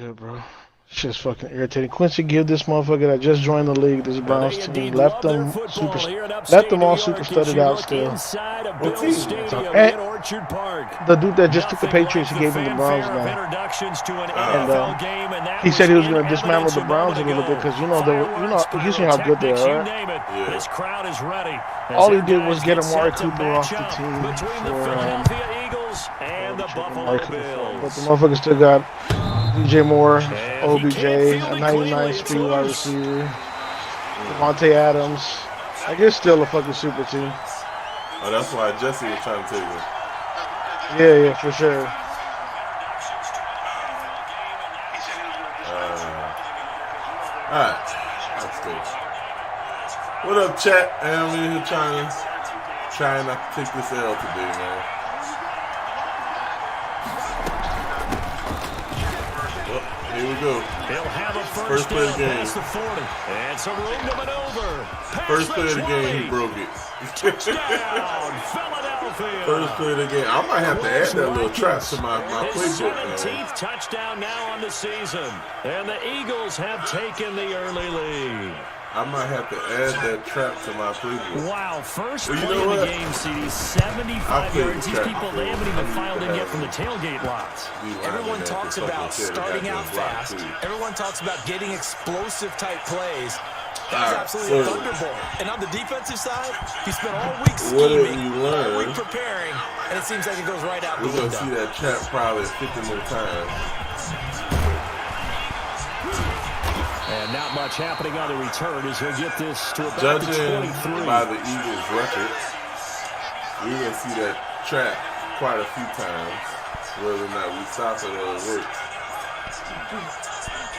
good, bro. Shit's fucking irritating. Quincy give this motherfucker that just joined the league, this Browns team, left them all super studded out still. What team? And the dude that just took the Patriots, he gave him the Browns now. And he said he was going to dismantle the Browns a little bit because you see how good they are. Yeah. This crowd is ready. All he did was get Amari Cooper off the team but the motherfucker still got DJ Moore, OBJ, a 99 speed wide receiver, Devontae Adams. I guess still a fucking super team. Oh, that's why Jesse was trying to take him. Yeah, for sure. Alright, that's good. What up, chat? I'm in here trying not to take this L today, man. Here we go. He'll have a First play of the game. The 40. And some room to maneuver. First play of the game, he broke it. Touchdown, Philadelphia. First play of the game. I might have to add that little trap to my playbook, man. 17th touchdown now on the season. And the Eagles have taken the early lead. I might have to add that trap to my playbook. Wow, first play of the game, CD, 75 yards. These people, they haven't even filed in yet from the tailgate lots. Everyone talks about starting out fast. Everyone talks about getting explosive type plays. That's absolutely a thunderbolt. And on the defensive side, he spent all week scheming, all week preparing, and it seems like it goes right out the window. We're going to see that trap probably 50 more times. And not much happening on the return as he'll get this to about the 23. By the Eagles' record, we're going to see that trap quite a few times, whether or not we stop it or it works.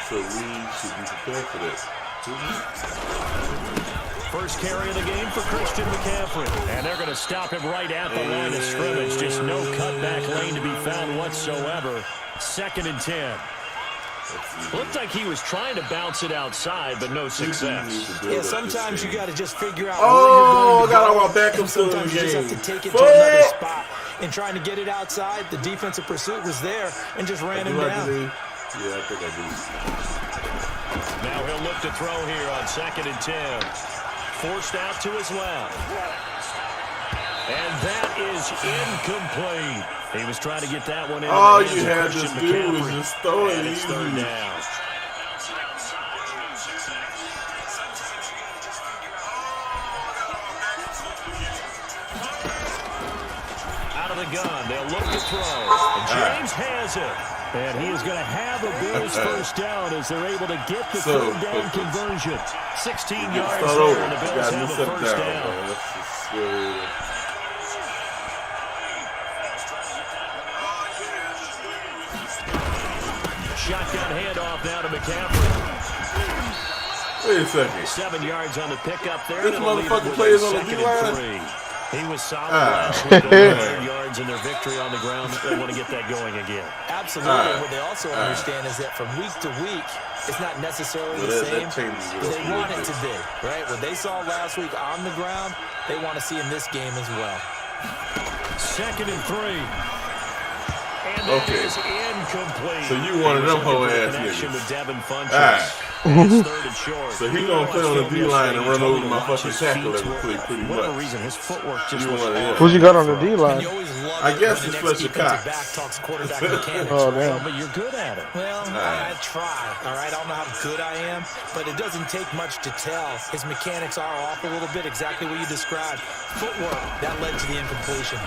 So we should be prepared for that. First carry of the game for Christian McCaffrey. And they're going to stop him right at the line of scrimmage. Just no cutback lane to be found whatsoever. 2nd and 10. Looked like he was trying to bounce it outside, but no success. Yeah, sometimes you got to just figure out where you're going to go. I got all my backup still in the game. You just have to take it to another spot. And trying to get it outside, the defensive pursuit was there and just ran him down. Yeah, I think I do. Now he'll look to throw here on 2nd and 10. Forced out to his left. And that is incomplete. He was trying to get that one in. All you had to do was just throw it easy. Third down. Out of the gun, they'll look to throw. And James has it. And he is going to have a Bills first down as they're able to get the third down conversion. 16 yards there, and the Bills have a first down. Shotgun handoff now to McCaffrey. Wait a second. 7 yards on the pickup there. This motherfucker plays on the D-line. He was solid last week. 100 yards in their victory on the ground. They want to get that going again. Absolutely. What they also understand is that from week to week, it's not necessarily the same as they want it to be. Right? What they saw last week on the ground, they want to see in this game as well. 2nd and 3. And that is incomplete. So you one of them whole ass niggas. With Devin Funchess. All right. Third and short. So he gonna play on the D-line and run over my fucking tackle every play pretty much. Whatever reason, his footwork just Who's you got on the D-line? I guess it's Fletcher Cox. Oh, damn. But you're good at it. Well, I try. All right, I don't know how good I am, but it doesn't take much to tell. His mechanics are off a little bit, exactly what you described. Footwork, that led to the incompletion.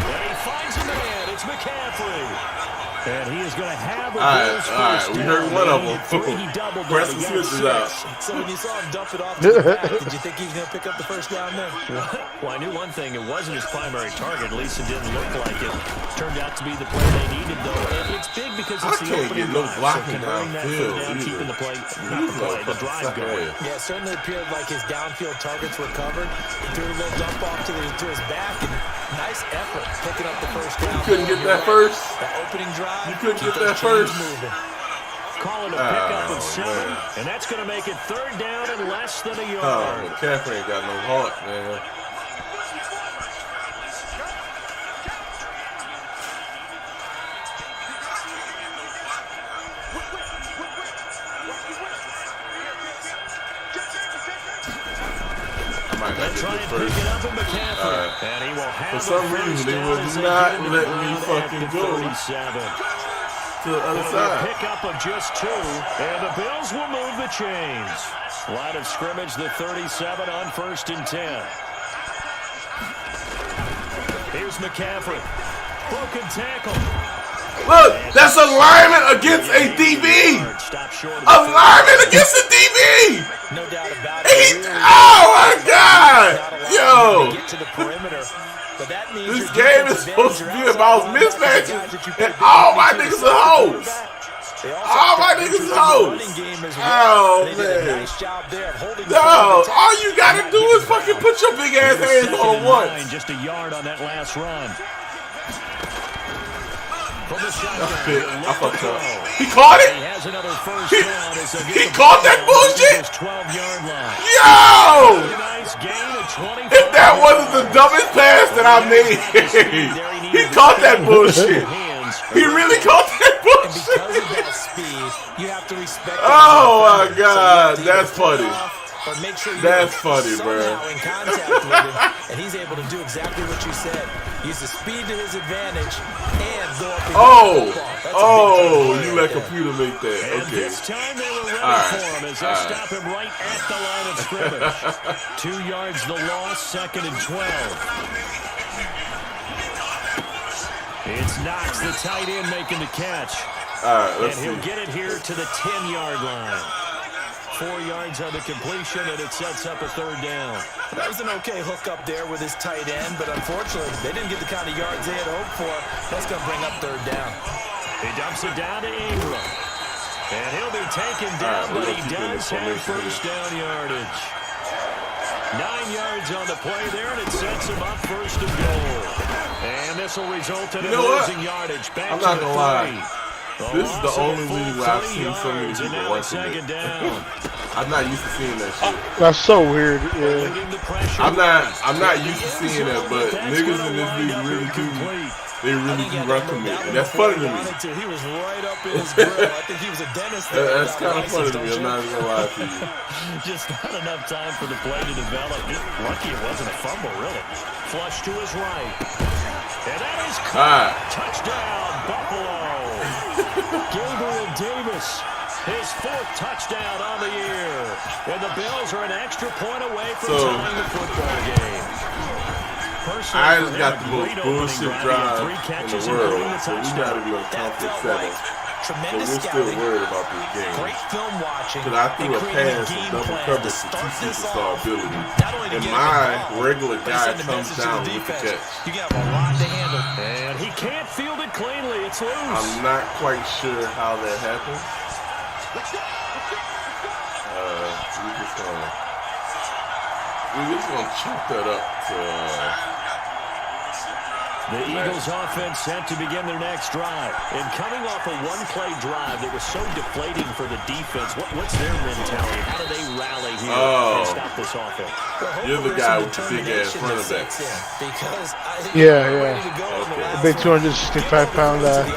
And he finds a man. It's McCaffrey. And he is going to have a All right, we heard one of them. Preston Smith is out. So when you saw him dump it off to the back, did you think he was going to pick up the first down there? Well, I knew one thing. It wasn't his primary target. At least it didn't look like it. Turned out to be the play they needed, though. And it's big because it's the opening drive. So converting that third down, keeping the play, not the play, the drive going. Yeah, it certainly appeared like his downfield targets were covered. He threw a little dump off to his back, and nice effort picking up the first down. You couldn't get that first? That opening drive. You couldn't get that first. Calling a pickup of 7, and that's going to make it third down and less than a yard. Oh, McCaffrey ain't got no heart, man. try and first. pick it up in McCaffrey. And he will have for some reason, they will not let me fucking go to the other side. Pickup of just 2, and the Bills will move the chains. Line of scrimmage, the 37 on 1st and 10. Here's McCaffrey. Broken tackle. Look, that's a lineman against a DB. A lineman against a DB. No doubt about it. Oh my God. Yo. Get to the perimeter. But that means this game is supposed to be about mismatches, and all my niggas are hoes. All my niggas are hoes. Oh, man. No, all you gotta do is fucking put your big ass hands on one. Just a yard on that last run. I fucked up. He caught it. He caught that bullshit. Yo! If that wasn't the dumbest pass that I made, he caught that bullshit. He really caught that bullshit. Oh my God, that's funny. But make sure that's funny, bro. In contact with him, and he's able to do exactly what you said. Use the speed to his advantage and go up. You let computer make that. And okay. This time they were ready for him as they stop him right at the line of scrimmage. 2 yards the loss, 2nd and 12. It's Knox, the tight end, making the catch. All right, let's and he'll see. get it here to the 10-yard line. 4 yards on the completion, and it sets up a 3rd down. That was an okay hook up there with his tight end, but unfortunately, they didn't get the kind of yards they had hoped for. That's going to bring up 3rd down. He dumps it down to Ingram. And he'll be taken down, but he does have 1st down yardage. 9 yards on the play there, and it sets him up 1st and goal. And this will result in losing yardage. Back I'm not to the going to lie. 3. This is the only league where I've seen so many people working it. I'm not used to seeing that shit. That's so weird. Yeah. I'm not used to seeing that, but niggas in this league really do. They really do run commit, and that's funny to me. He was right up in his grill. I think he was a dentist. That's kind of funny to me. I'm not even gonna lie to you. Just not enough time for the play to develop. Lucky it wasn't a fumble, really. Flush to his right, and that is caught. Touchdown, Buffalo. Gabriel Davis, his 4th touchdown on the year. And the Bills are an extra point away from tying the football game. I just got the most bullshit drive in the world, so we got to be on conflict 7. So we're still worried about this game. Great film watching. Because I threw a pass and double coverage for 2 superstar ability. And my regular guy comes down with the catch. You got a lot to handle. And he can't field it cleanly. It's loose. I'm not quite sure how that happened. We're just gonna chop that up to the Eagles offense set to begin their next drive. And coming off a one-play drive that was so deflating for the defense, what's their mentality? How do they rally here and stop this offense? You're the guy with the big-ass running back. Yeah. The big 265-pound guy.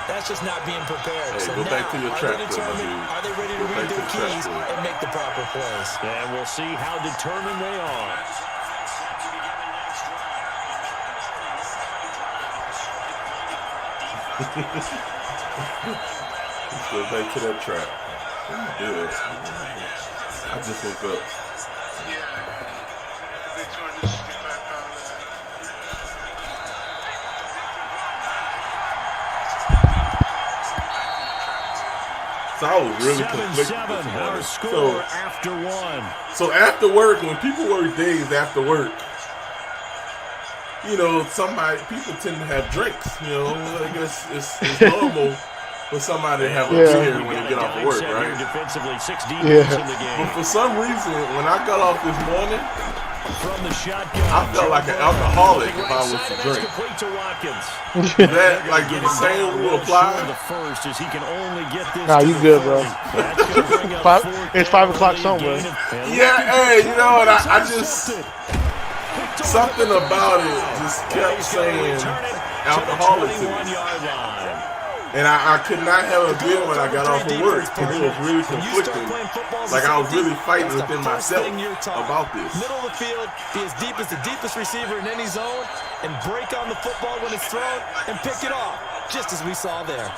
That's just not being prepared. Hey, so go back to your trap, are they ready to read their keys and make the proper plays? And we'll see how determined they are. Let's go back to that trap. Good. I just woke up. So I was really conflicted this morning. So after work, when people work days after work, you know, people tend to have drinks. You know, I guess it's normal for somebody to have a beer when they get off of work, right? But for some reason, when I got off this morning, I felt like an alcoholic if I was to drink. That, like, the same rule apply? Nah, you good, bro. It's 5 o'clock somewhere. Yeah, hey, you know what? I just, something about it just kept saying alcoholic to me. And I could not have a bid when I got off of work because it was really conflicting. Like I was really fighting within myself about this. Middle of the field, be as deep as the deepest receiver in any zone, and break on the football when it's thrown and pick it off, just as we saw there.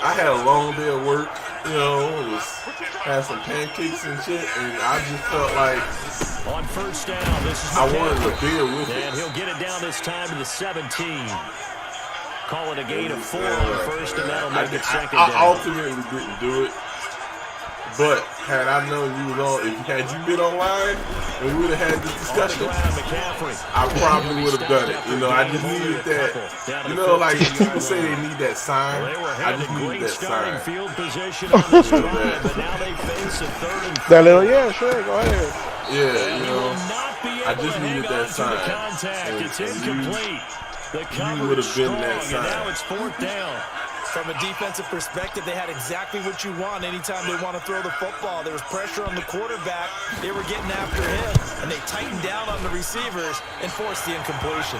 I had a long day of work, you know, had some pancakes and shit, and I just felt like on first down, this is I wanted to deal with it. And he'll get it down this time to the 17. Call it a gain of 4 on first, and that'll make it second down. I ultimately didn't do it, but had I known you was on, had you been online and we would have had this discussion, I probably would have done it. You know, I just needed that. You know, like people say they need that sign. I just needed that sign. That little, yeah, sure, go ahead. Yeah, you know, I just needed that sign. It's incomplete. You would have been that sign. Now it's 4th down. From a defensive perspective, they had exactly what you want anytime they want to throw the football. There was pressure on the quarterback. They were getting after him, and they tightened down on the receivers and forced the incompletion.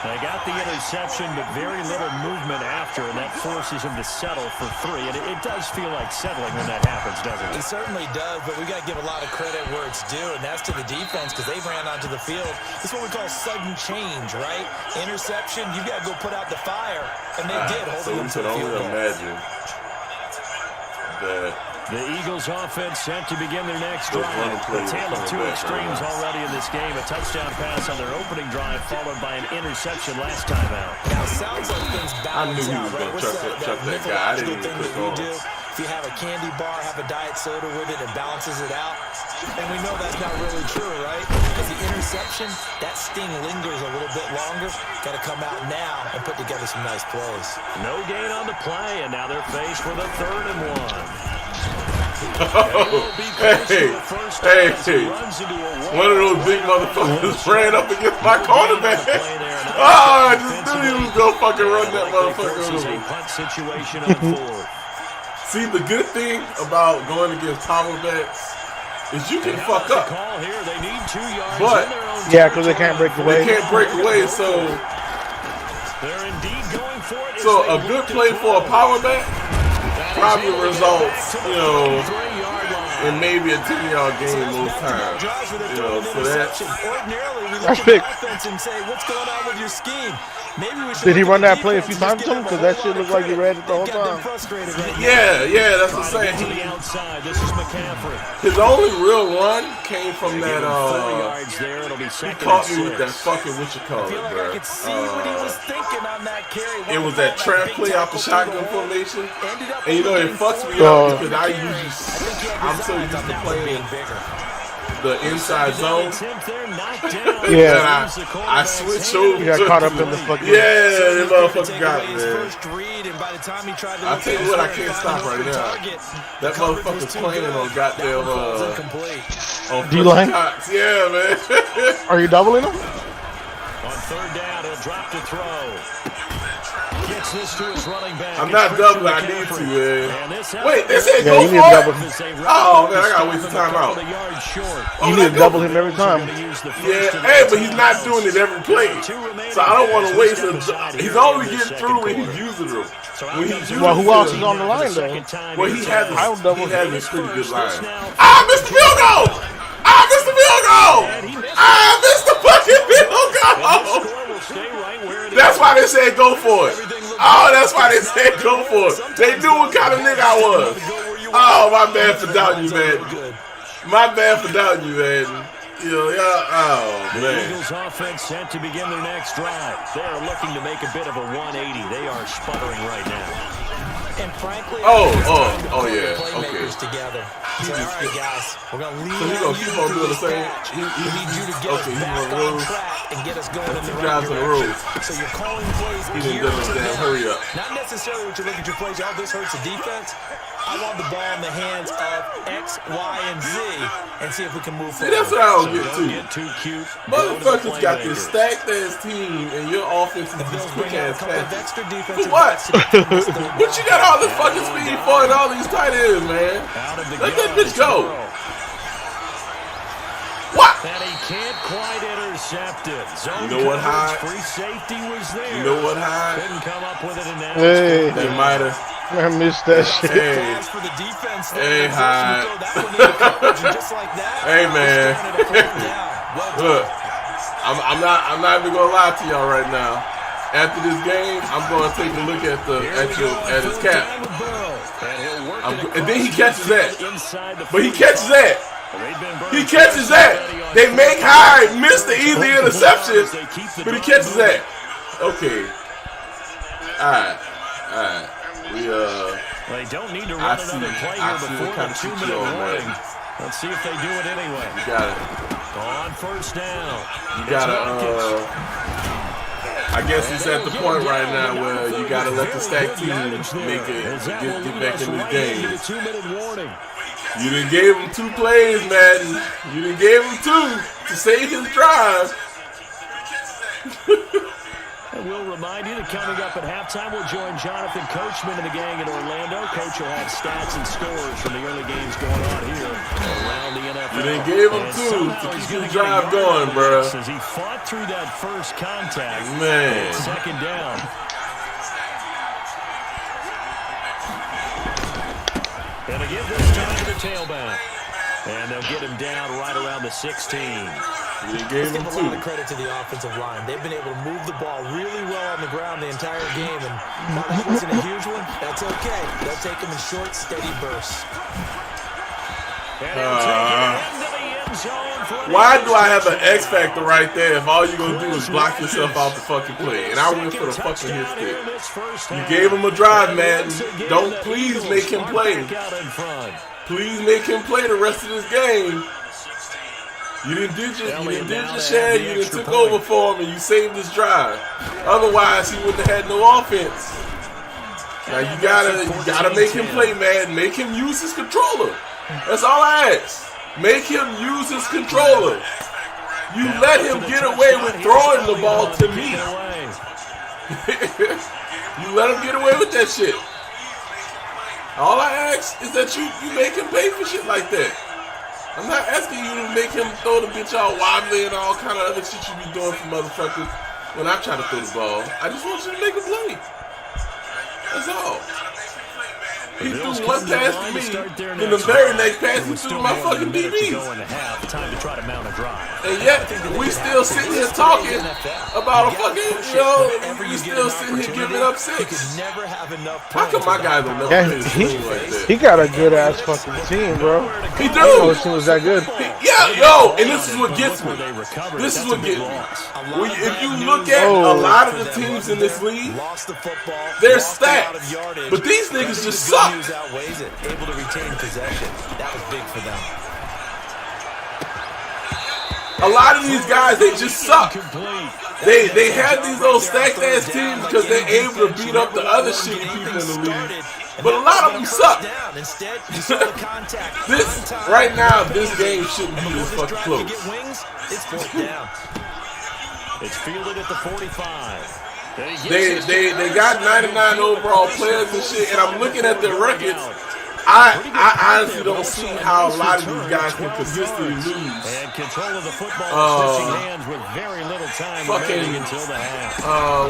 They got the interception, but very little movement after, and that forces him to settle for 3. And it does feel like settling when that happens, doesn't it? It certainly does, but we got to give a lot of credit where it's due, and that's to the defense because they ran onto the field. This is what we call sudden change, right? Interception, you got to go put out the fire, and they did, holding them to the field goal. Imagine that. The Eagles offense set to begin their next drive. A tale of two extremes already in this game. A touchdown pass on their opening drive, followed by an interception last time out. Now, it sounds like things balance out. I knew he was going to chuck that guy. I didn't even click on. If you have a candy bar, have a diet soda with it, it balances it out. And we know that's not really true, right? Because the interception, that sting lingers a little bit longer. Got to come out now and put together some nice plays. No gain on the play, and now they're faced with a 3rd and 1. Hey, one of those big motherfuckers ran up against my cornerback. Oh, I just knew he was going to fucking run that motherfucker over. See, the good thing about going against power backs is you can fuck up. But, yeah, because they can't break away. They can't break away, so a good play for a power back probably results, you know, in maybe a 10-yard game most times. You know, so that's big. What's going on with your scheme? Did he run that play a few times to him? Because that shit looked like he read it the whole time. Yeah, that's what I'm saying. His only real run came from that, he caught me with that fucking, what you call it, bro. It was that trap play off the shotgun formation. And you know, it fucks me up because I'm so used to playing the inside zone. Yeah, I switched over. You got caught up in the fucking. Yeah, that motherfucker got me, man. I tell you what, I can't stop right now. That motherfucker's playing on goddamn on D-line. Yeah, man. Are you doubling him? On 3rd down, he'll drop to throw. Gets this to his running back. I'm not doubling. I need to, man. Wait, they said yeah, go you need for to it? double him. Oh, man, I got to waste the time out. You need to double him every time. Yeah, hey, but he's not doing it every play. So I don't want to waste it. He's only getting through when he's using them. Well, who else is on the line, though? Well, he has a pretty good line. I missed the field goal! I missed the field goal! I missed the fucking field goal! That's why they said go for it. Oh, that's why they said go for it. They knew what kind of nigga I was. Oh, my bad for doubting you, man. My bad for doubting you, man. Oh, man. The Eagles offense set to begin their next drive. They are looking to make a bit of a 180. They are sputtering right now. And frankly, yeah, okay. Together. So, all right, guys, we're gonna leave. So he's gonna keep on doing the same. He needs you to get us back on track and get us going in the right direction. So you're calling plays. He didn't do it. Damn, hurry up. Not necessarily what you look at your plays. Oh, this hurts the defense. I want the ball in the hands of X, Y, and Z, and see if we can move forward. See, that's what I don't get too cute. Motherfuckers got this stacked ass team, and your offense is this quick ass pass. For what? What you got all this fucking speed for and all these tight ends, man? Let that bitch go. What? can't quite intercept it. Zone you know what, Hyde? Free safety was there. You know what, Hyde? Couldn't come up with it in that. Hey, they might have. I missed that shit. Hey, For the defense, hey, Hyde. just like that, hey, man. Look, I'm not even gonna lie to y'all right now. After this game, I'm gonna take a look at his cap. And then he catches that. But he catches that. He catches that. They make Hyde miss the easy interception, but he catches that. Okay. Alright. We They don't need to run another play here before the 2-minute warning. Let's see if they do it anyway. You got it. On first down. You gotta I guess it's at the point right now where you gotta let the stack team make it get back in this game. You done gave him 2 plays, Madden. You done gave him 2 to save his drive. And we'll remind you that coming up at halftime, we'll join Jonathan Coachman and the gang in Orlando. Coach will have stats and scores from the early games going on here around the NFL. You done gave him 2 to keep his drive going, bro. As he fought through that first contact. Man. Second down. And they give this time to the tailback. And they'll get him down right around the 16. You gave him a lot of credit to the offensive line. They've been able to move the ball really well on the ground the entire game. And while that wasn't a huge one, that's okay. They'll take them in short, steady bursts. Why do I have an X factor right there if all you're going to do is block yourself out the fucking play? And I went for the fucking hit stick. You gave him a drive, man. Don't please make him play. Please make him play the rest of this game. You didn't did your share, you didn't took over for him, and you saved his drive. Otherwise, he wouldn't have had no offense. Now you gotta make him play, man. Make him use his controller. That's all I ask. Make him use his controller. You let him get away with throwing the ball to me. You let him get away with that shit. All I ask is that you make him pay for shit like that. I'm not asking you to make him throw the bitch all wobbly and all kind of other shit you be doing for motherfuckers when I try to throw the ball. I just want you to make a play. That's all. He threw one pass to me, then the very next pass he threw to my fucking DBs. And yet, we still sitting here talking about a fucking, we still sitting here giving up 6. How come my guys don't never play this team like that? He got a good ass fucking team, bro. He do. His team was that good. And this is what gets me. This is what gets me. If you look at a lot of the teams in this league, they're stacked. But these niggas just suck. Outweighs it, able to retain possession. That was big for them. A lot of these guys, they just suck. They have these little stacked ass teams because they're able to beat up the other shitty people in the league. But a lot of them suck. This right now, this game shouldn't be this fucking close. It's fielded at the 45. They got 99 overall players and shit, and I'm looking at their records. I honestly don't see how a lot of these guys can consistently lose. And control of the football, switching hands with very little time remaining until the half.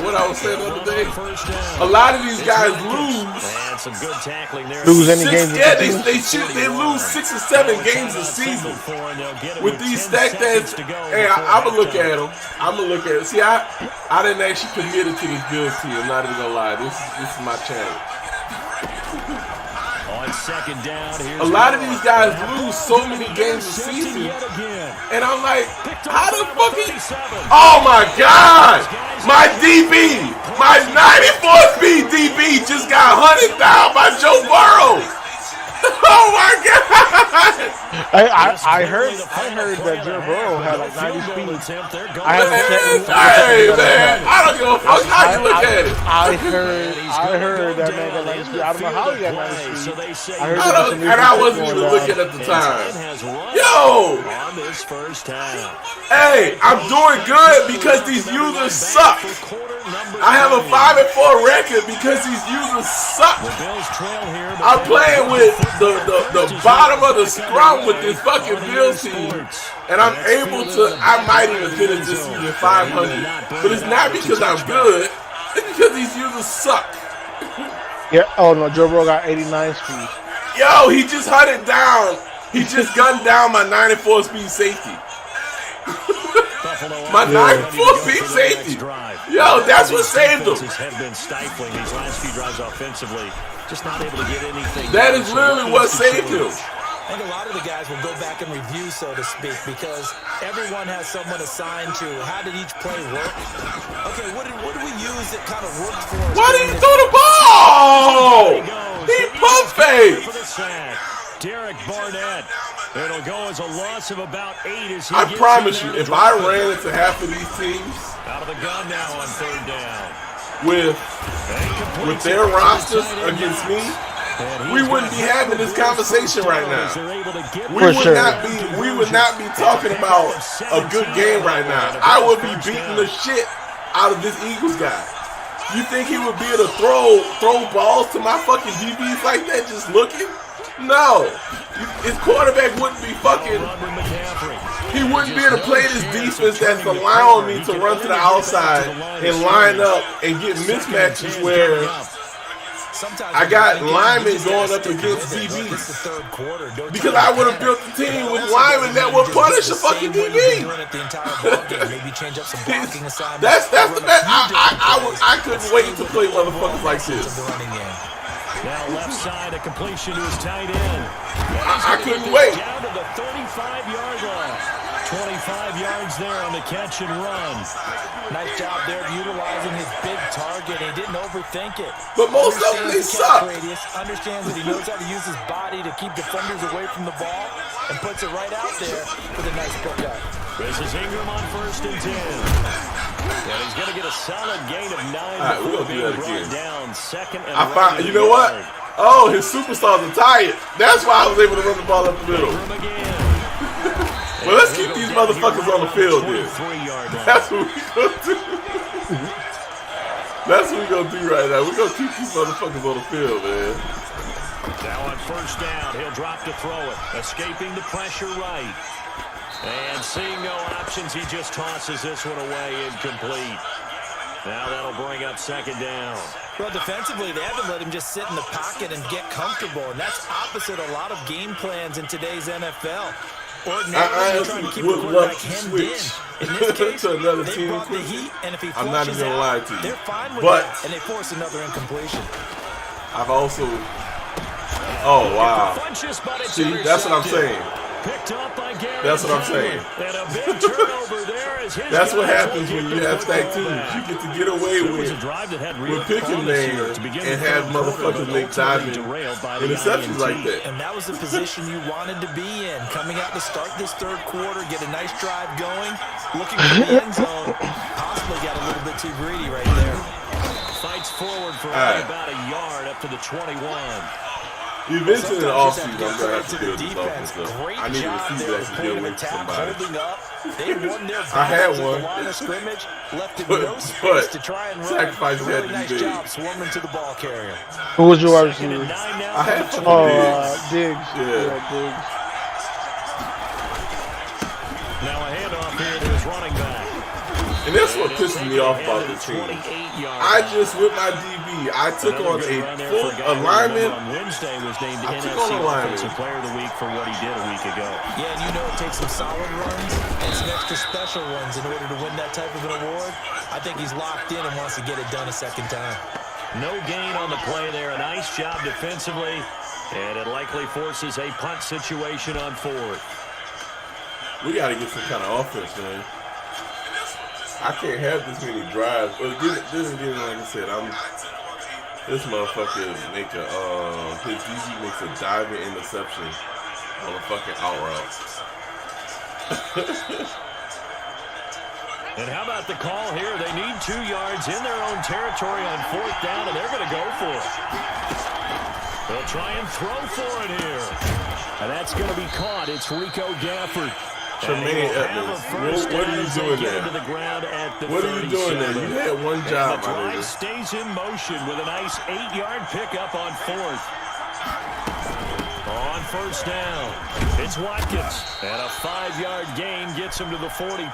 What I was saying the other day, a lot of these guys lose. And some good tackling there. Lose any games? Yeah, they lose 6 or 7 games a season with these stacked ass. Hey, I'ma look at them. See, I didn't actually committed to this Bills team. I'm not even gonna lie. This is my challenge. On second down, a lot of these guys lose so many games a season, and I'm like, how the fuck is? Oh my God! My DB, my 94 speed DB just got hunted down by Joe Burrow. Oh my God! I heard that Joe Burrow had like 90 speed. Hey man, I don't give a fuck how you look at it. I heard that man got 90 speed. I don't know how he got 90 speed. I wasn't even looking at the time. Yo, on this first half. Hey, I'm doing good because these users suck. I have a 5-4 record because these users suck. I'm playing with the bottom of the scrum with this fucking Bills team, and I'm able to. I might even finish this season 500, but it's not because I'm good. It's because these users suck. Yeah. Oh no, Joe Burrow got 89 speed. Yo, he just hunted down. He just gunned down my 94 speed safety. My 94 speed safety. Yo, that's what saved him. Have been stifling these last few drives offensively. Just not able to get anything. That is literally what saved him. I think a lot of the guys will go back and review, so to speak, because everyone has someone assigned to how did each play work. Okay, what did we use that kind of worked for us? Why did he throw the ball? He pump fake. Derek Barnett. It'll go as a loss of about 8 as he I promise you, if I ran into half of these teams out of the gun now on third down with their rosters against me, we wouldn't be having this conversation right now. We would not be talking about a good game right now. I would be beating the shit out of this Eagles guy. You think he would be able to throw balls to my fucking DBs like that just looking? No. His quarterback wouldn't be fucking. He wouldn't be able to play this defense that's allowing me to run to the outside and line up and get mismatches where I got linemen going up against DBs. Because I would have built the team with linemen that would punish a fucking DB. That's the best. I couldn't wait to play motherfuckers like this. Now left side, a completion to his tight end. I couldn't wait. Down to the 35-yard line. 25 yards there on the catch and run. Nice job there of utilizing his big target. He didn't overthink it. But most of them, they suck. Understands that he knows how to use his body to keep defenders away from the ball and puts it right out there for the nice pickup. This is Ingram on 1st and 10. And he's going to get a solid gain of 9 before being brought down. Second and you know what? Oh, his superstars are tired. That's why I was able to run the ball up the middle. Well, let's keep these motherfuckers on the field then. That's what we gonna do. That's what we gonna do right now. We're gonna keep these motherfuckers on the field, man. Now on 1st down, he'll drop to throw it. Escaping the pressure right. And seeing no options, he just tosses this one away incomplete. Now that'll bring up 2nd down. Well, defensively, they haven't let him just sit in the pocket and get comfortable, and that's opposite a lot of game plans in today's NFL. I would love to switch to another team. I'm not even gonna lie to you, they're fine with but that, and they force another incompletion. I've also, oh wow, see, that's what I'm saying. That's what I'm saying. That's what happens when you have stacked teams. You get to get away with picking names and have motherfuckers make diving interceptions like that. And that was the position you wanted to be in. Coming out to start this 3rd quarter, get a nice drive going, looking for the end zone. Possibly got a little bit too greedy right there. Fights forward for about a yard up to the 21. Eventually in the offseason, I'm going to have to build this offense up. I need a receiver that can get away from somebody. I had one, but sacrifices had to be big. Who was your wide receiver? I had two Diggs. Yeah, Diggs. Now a handoff here to his running back. And that's what pisses me off about this team. I just, with my DB, I took on a lineman. I took on a lineman. Player of the week for what he did a week ago. Yeah, and you know it takes some solid runs and some extra special ones in order to win that type of an award. I think he's locked in and wants to get it done a 2nd time. No gain on the play there. A nice job defensively, and it likely forces a punt situation on 4th. We got to get some kind of offense, man. I can't have this many drives. Well, this again, like I said, this motherfucker his DB makes a diving interception on a fucking out route. And how about the call here? They need 2 yards in their own territory on 4th down, and they're going to go for it. They'll try and throw for it here. And that's going to be caught. It's Rico Gafford. Tremaine Edmonds, what are you doing there? What are you doing there? You had one job, my nigga. Stays in motion with a nice 8-yard pickup on 4th. On 1st down, it's Watkins, and a 5-yard gain gets him to the 42.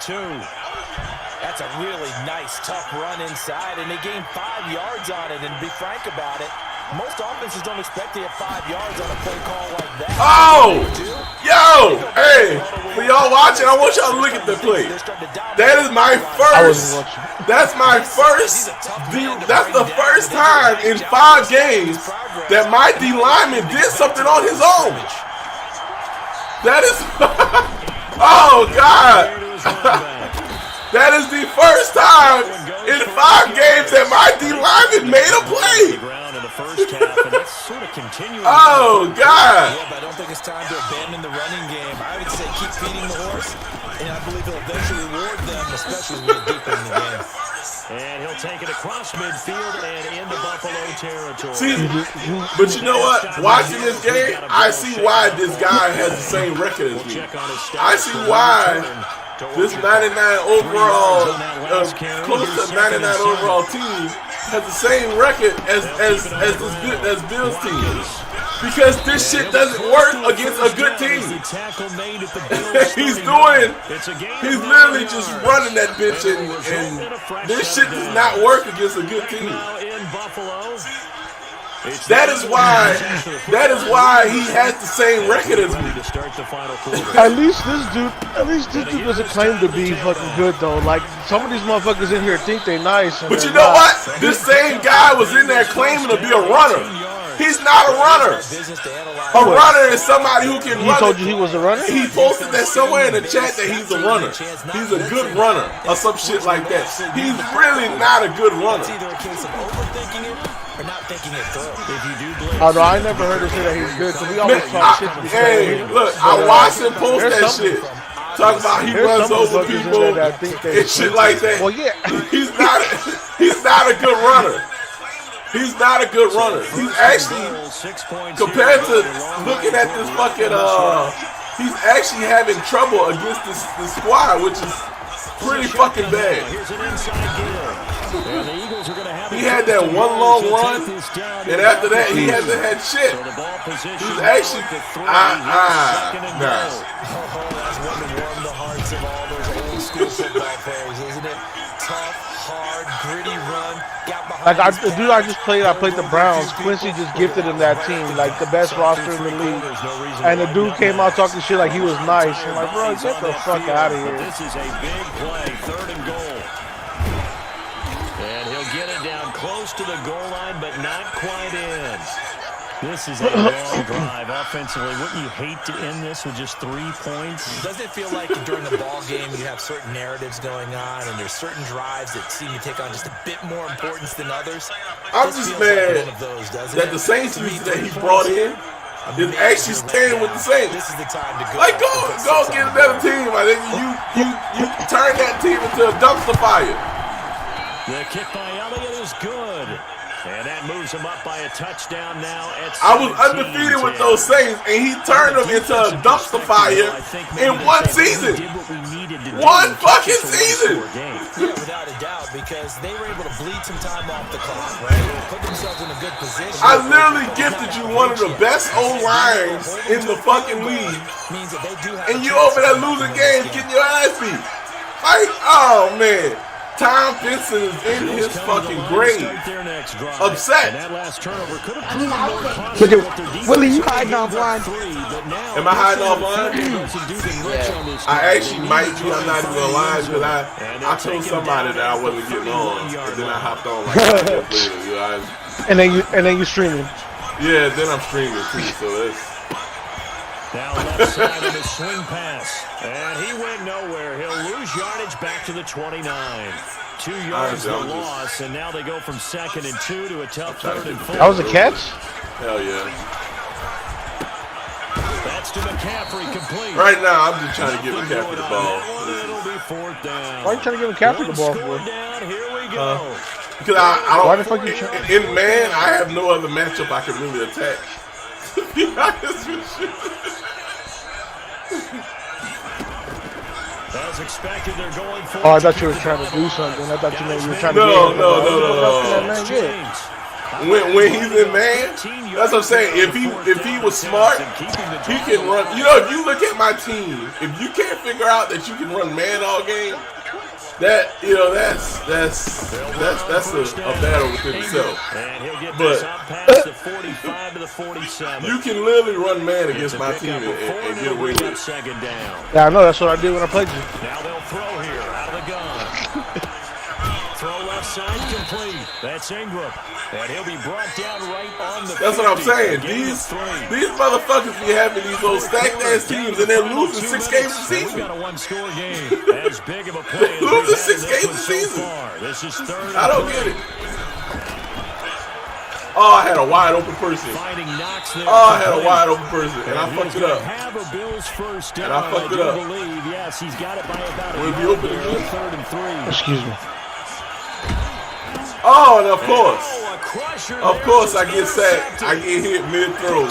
That's a really nice, tough run inside, and they gained 5 yards on it. And to be frank about it, most offenses don't expect to get 5 yards on a play call like that. Oh! Yo! Hey! For y'all watching, I want y'all to look at the play. That is my first. That's my first. That's the first time in 5 games that my D lineman did something on his own. That is. Oh, God. That is the first time in 5 games that my D lineman made a play. Oh, God. Yeah, but I don't think it's time to abandon the running game. I would say keep feeding the horse, and I believe he'll eventually reward them, especially when we get deeper in the game. And he'll take it across midfield and into Buffalo territory. See, but you know what? Watching this game, I see why this guy has the same record as me. I see why this 99 overall, close to 99 overall team has the same record as Bill's team. Because this shit doesn't work against a good team. He's literally just running that bitch, and this shit does not work against a good team. That is why he has the same record as me. At least this dude doesn't claim to be fucking good though. Like some of these motherfuckers in here think they nice. But you know what? This same guy was in there claiming to be a runner. He's not a runner. A runner is somebody who can run. He told you he was a runner? He posted that somewhere in the chat that he's a runner. He's a good runner or some shit like that. He's really not a good runner. It's either a case of overthinking it or not thinking it through. If you do blitz, Oh no, I never heard him say that he's good. So we always talk shit. Hey, look, I watched him post that shit. Talk about he runs over people and shit like that. Well, yeah. He's not a good runner. He's not a good runner. He's actually, compared to looking at this fucking, he's actually having trouble against this squad, which is pretty fucking bad. He had that one long run, and after that, he hasn't had shit. He's actually, nah. that's one to warm the hearts of all those old school football players, isn't it? Tough, hard, gritty run. Like I just played the Browns. Quincy just gifted him that team, like the best roster in the league. And the dude came out talking shit like he was nice. I'm like, bro, get the fuck out of here. This is a big play, 3rd and goal. And he'll get it down close to the goal line, but not quite in. This is a long drive offensively. Wouldn't you hate to end this with just 3 points? Doesn't it feel like during the ball game you have certain narratives going on and there's certain drives that seem to take on just a bit more importance than others? I'm just mad that the Saints that he brought in is actually staying with the Saints. This is the time to go. Like, go get another team. I think you turn that team into a dumpster fire. The kick by Elliott is good. And that moves him up by a touchdown now at 17-10. I was undefeated with those Saints, and he turned them into a dumpster fire in one season. One fucking season. Yeah, without a doubt, because they were able to bleed some time off the clock, right? Put themselves in a good position. I literally gifted you one of the best O-lines in the fucking league, and you over there losing games, getting your ass beat. Like, oh man. Tom Benson is in his fucking grave. Upset. Willie, you hiding offline? Am I hiding offline? I actually might be. I'm not even lying because I told somebody that I wasn't getting on, and then I hopped on like 5 minutes later. You know, and then you streaming. Yeah, then I'm streaming too. So that's. Now left side of the swing pass. And he went nowhere. He'll lose yardage back to the 29. 2 yards the loss, and now they go from 2nd and 2 to a tough 3rd and 4. That was a catch? Hell yeah. That's to McCaffrey complete. Right now, I'm just trying to give McCaffrey the ball. It'll be 4th down. Why are you trying to give McCaffrey the ball for? Here we go. Because I don't. Why the fuck you trying? In man, I have no other matchup I can really attack. To be honest with you. As expected, they're going for Oh, I thought you were trying to do something. I thought you were trying to No. When he's in man, that's what I'm saying. If he was smart, he can run. You know, if you look at my team, if you can't figure out that you can run man all game, that's a battle within itself. But you can literally run man against my team and get away with it. Yeah, I know. That's what I did when I played you. Now they'll throw here out of the gun. Throw left side complete. That's Ingram. And he'll be brought down right on the That's what I'm saying. These motherfuckers be having these old stacked ass teams and they're losing 6 games a season. We got a one-score game. As big of a play. Losing 6 games a season. This is third. I don't get it. Oh, I had a wide open person. And I fucked it up. And I fucked it up. Yes, he's got it by about Will it be open again? 3rd and 3. Excuse me. Oh, and of course I get sacked. I get hit mid-throw.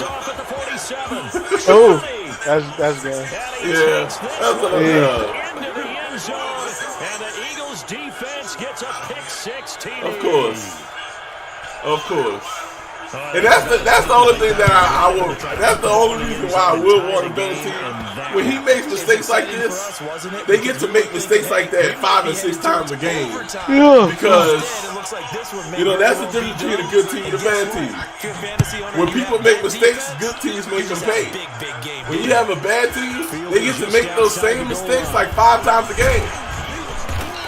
Oh, that's good. Yeah, that's what I'm doing. Into the end zone, and the Eagles defense gets a pick 6 TD. Of course. And that's the only thing that I want. That's the only reason why I will want a better team. When he makes mistakes like this, they get to make mistakes like that 5 and 6 times a game. Yeah. Because that's the difference between a good team and a bad team. When people make mistakes, good teams make them pay. When you have a bad team, they get to make those same mistakes like 5 times a game.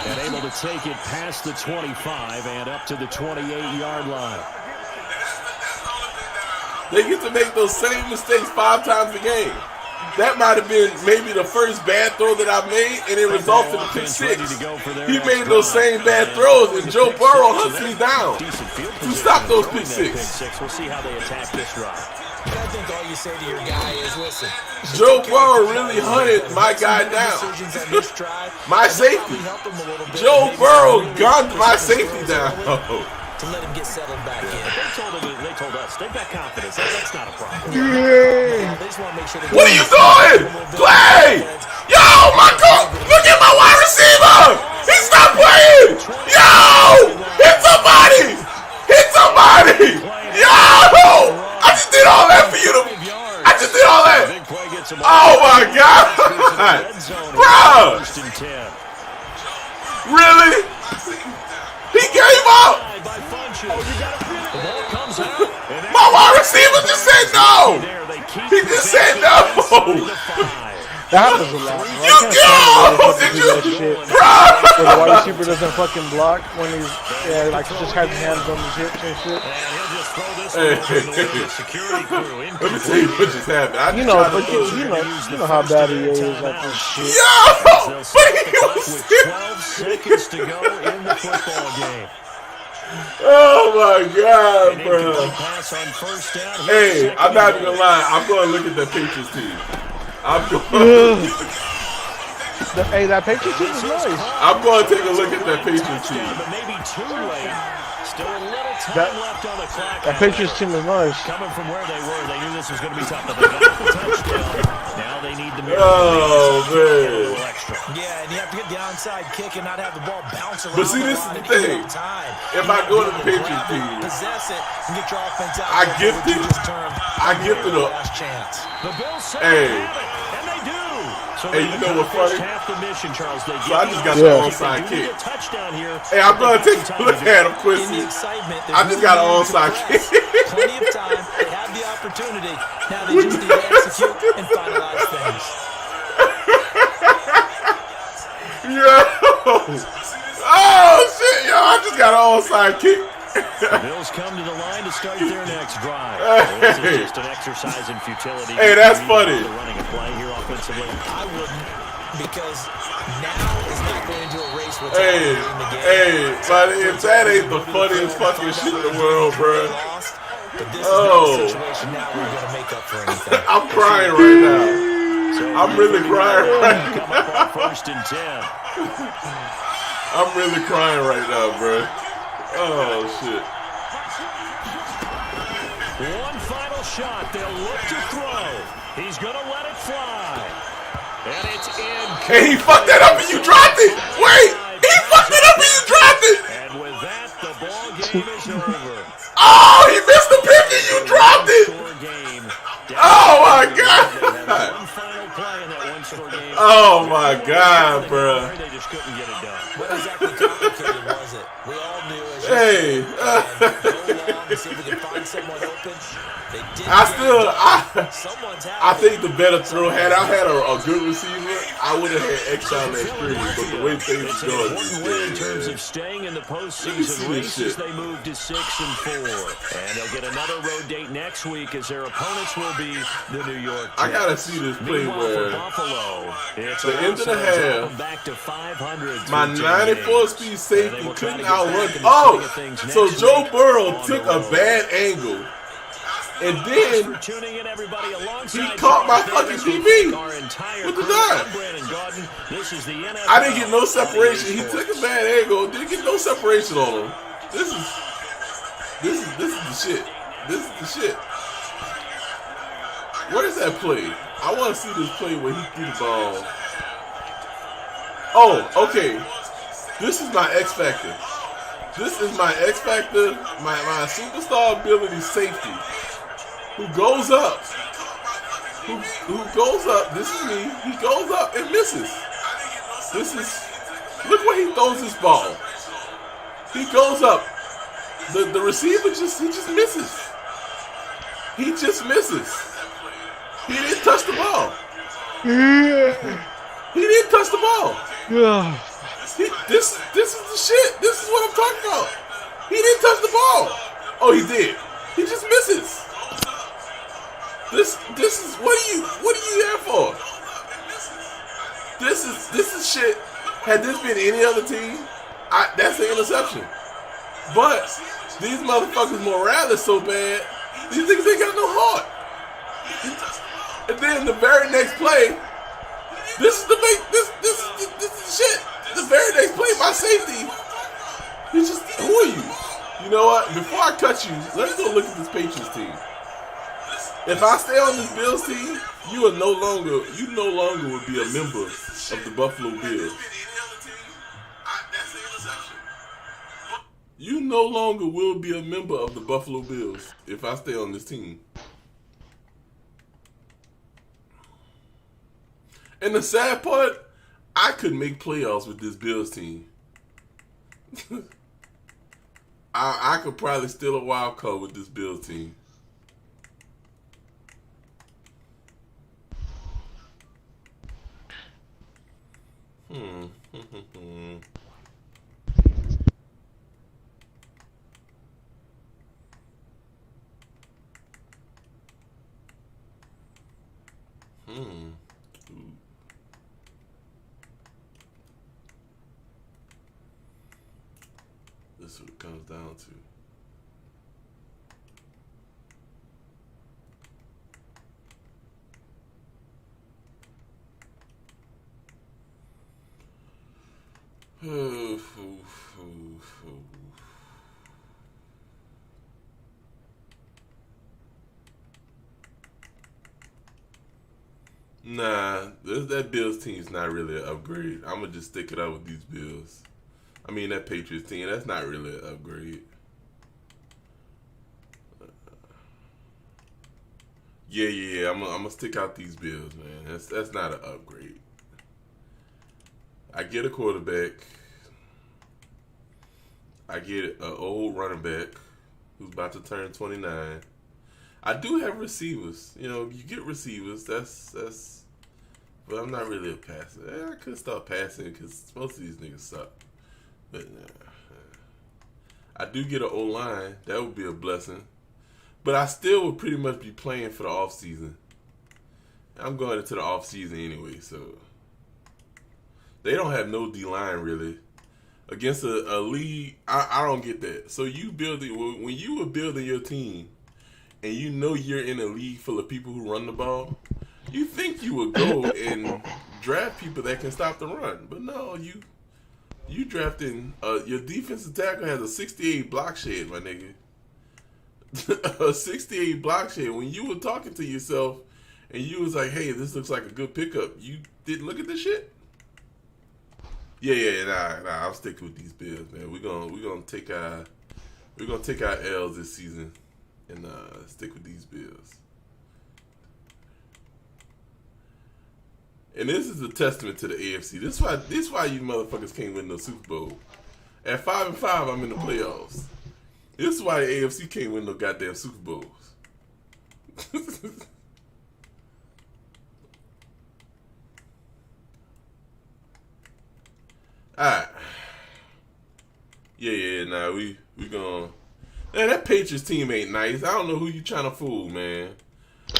And able to take it past the 25 and up to the 28-yard line. They get to make those same mistakes 5 times a game. That might have been maybe the first bad throw that I made, and it resulted in pick 6. He made those same bad throws, and Joe Burrow hunts me down to stop those pick 6. We'll see how they attack this drive. I think all you say to your guy is, listen, Joe Burrow really hunted my guy down. My safety. Joe Burrow gunned my safety down. to let him get settled back in. They told us they've got confidence. That's not a problem. Yeah. They just want to make sure What are you doing? Play! Yo, my God! Look at my wide receiver! He's not playing! Yo! Hit somebody! Hit somebody! Yo! I just did all that for you to... I just did all that! Oh my God! Bro! Really? He gave up! My wide receiver just said no! He just said no! That happens a lot, bro. Did you? Bro! When the wide receiver doesn't fucking block when he's, just has his hands on his hips and shit. Let me tell you what just happened. You know how bad he is at this shit. Yo! But he was 12 seconds to go in the football game. Oh my God, bro. Hey, I'm not even gonna lie. I'm gonna look at that Patriots team. Hey, that Patriots team is nice. I'm gonna take a look at that Patriots team. Maybe too late. Still a little time left on the clock. That Patriots team is nice. Coming from where they were, they knew this was going to be tough, but they got the touchdown. Now they need to make a little extra. Yeah, and you have to get the onside kick and not have the ball bounce around. But see, this is the thing. If I go to the Patriots team, possess it and get your offense out. I gifted a The Bills say and they do. So hey, you know what's funny? Half the mission, Charles. They so I just got the onside kick. Hey, I'm gonna take a look at him quickly. I just got an onside kick. Plenty of time. They have the opportunity. Now they just need to execute and finalize things. Yo! Oh shit, yo! I just got an onside kick. The Bills come to the line to start their next drive. This is just an exercise in futility. Hey, that's funny. Running a play here offensively. I wouldn't, because now is not going into a race with the game. But if that ain't the funniest fucking shit in the world, bro. Situation now we're going to make up for anything. I'm crying right now. I'm really crying right now. Come up on 1st and 10. I'm really crying right now, bro. Oh, shit. One final shot. They'll look to throw. He's going to let it fly. And it's in. And he fucked that up and you dropped it. Wait, he fucked it up and you dropped it. And with that, the ball game is over. Oh, he missed the pick and you dropped it. Oh my God. Oh my God, bro. They just couldn't get it done. What exactly complicated was it? We all knew it. Hey. Go long and see if we can find someone open. They did. I think the better throw, had I had a good receiver, I would have had X on that experience. But the way things it's go, an important win in terms of staying in the postseason race as they move to 6-4. And they'll get another road date next week as their opponents will be the New York Jets. I gotta see this play where Buffalo, it's the end of the half, back to 500 my 94-speed safety couldn't outrun. Oh, so Joe Burrow took a bad angle. And then he caught my fucking DB with the dive. I didn't get no separation. He took a bad angle. Didn't get no separation on him. This is the shit. This is the shit. What is that play? I want to see this play where he threw the ball. Oh, okay. This is my X factor. This is my X factor. My superstar ability safety. Who goes up? Who goes up? This is me. He goes up and misses. This is. Look where he throws this ball. He goes up. The receiver just misses. He just misses. He didn't touch the ball. He didn't touch the ball. This is the shit. This is what I'm talking about. He didn't touch the ball. Oh, he did. He just misses. This is what are you here for? This is shit. Had this been any other team, that's an interception. But these motherfuckers' morale is so bad. These niggas ain't got no heart. And then the very next play, this is shit. The very next play, my safety. Who are you? You know what? Before I cut you, let's go look at this Patriots team. If I stay on this Bills team, you no longer will be a member of the Buffalo Bills. You no longer will be a member of the Buffalo Bills if I stay on this team. And the sad part, I could make playoffs with this Bills team. I could probably steal a wild card with this Bills team. This is what it comes down to. Nah, that Bills team's not really an upgrade. I'm going to just stick it out with these Bills. I mean, that Patriots team, that's not really an upgrade. Yeah, I'm going to stick out these Bills, man. That's not an upgrade. I get a quarterback. I get an old running back who's about to turn 29. I do have receivers. You know, you get receivers. That's. But I'm not really a passer. I could start passing because most of these niggas suck. But I do get an O-line. That would be a blessing. But I still would pretty much be playing for the offseason. I'm going into the offseason anyway, so. They don't have no D-line, really. Against a league, I don't get that. So you when you were building your team, and you know you're in a league full of people who run the ball, you think you would go and draft people that can stop the run. But no, you drafting, your defensive tackle has a 68 block shed, my nigga. A 68 block shed. When you were talking to yourself and you was like, "Hey, this looks like a good pickup." You didn't look at this shit. Yeah. Nah. I'll stick with these Bills, man. We're gonna take our L's this season and stick with these Bills. And this is a testament to the AFC. This is why you motherfuckers can't win no Super Bowl. At 5-5, I'm in the playoffs. This is why the AFC can't win no goddamn Super Bowls. Alright. Yeah, nah, we gonna... Man, that Patriots team ain't nice. I don't know who you trying to fool, man.